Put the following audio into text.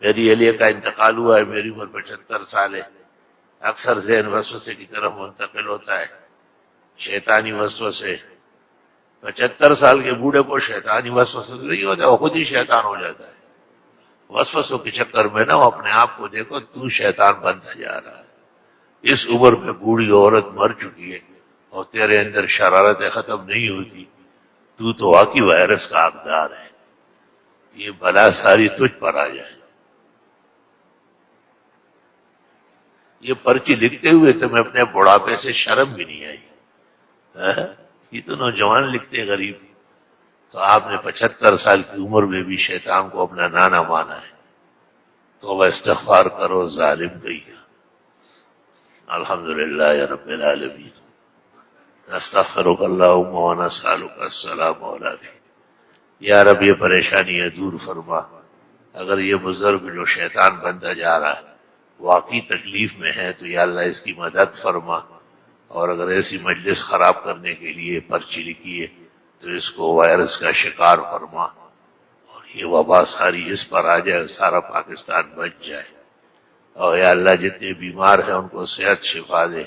میری اہلیہ کا انتقال ہوا ہے، میری عمر 75 سال ہے۔ اکثر ذہن وسوسے کی طرف منتقل ہوتا ہے، شیطانی وسوسے۔ 75 سال کے بوڑھے کو شیطانی وسوسے نہیں ہوتا، وہ خود ہی شیطان ہو جاتا ہے۔ وسوسوں کے چکر میں نہ وہ اپنے آپ کو دیکھو، تو شیطان بنتا جا رہا ہے۔ اس عمر میں بوڑھی عورت مر چکی ہے اور تیرے اندر شرارتیں ختم نہیں ہوتی، تو واقعی وائرس کا حقدار ہے۔ یہ بلا ساری تجھ پر آ جائے۔ یہ پرچی لکھتے ہوئے تمہیں اپنے بڑھاپے سے شرم بھی نہیں آئی۔ یہ تو نوجوان لکھتے غریب، تو آپ نے 75 سال کی عمر میں بھی شیطان کو اپنا نانا مانا ہے۔ تو استغفار کرو، ظالم گئی۔ الحمدللہ رب العالمین، نستغفرک اللہم و نسألک السلام علیکم۔ یا رب یہ پریشانی دور فرما۔ اگر یہ بزرگ جو شیطان بنتا جا رہا ہے واقعی تکلیف میں ہے تو یا اللہ اس کی مدد فرما، اور اگر ایسی مجلس خراب کرنے کے لیے پرچی لکھی ہے تو اس کو وائرس کا شکار فرما، اور یہ وبا ساری اس پر آ جائے، سارا پاکستان بچ جائے۔ اور یا اللہ جتنے بیمار ہیں ان کو صحت شفا دے،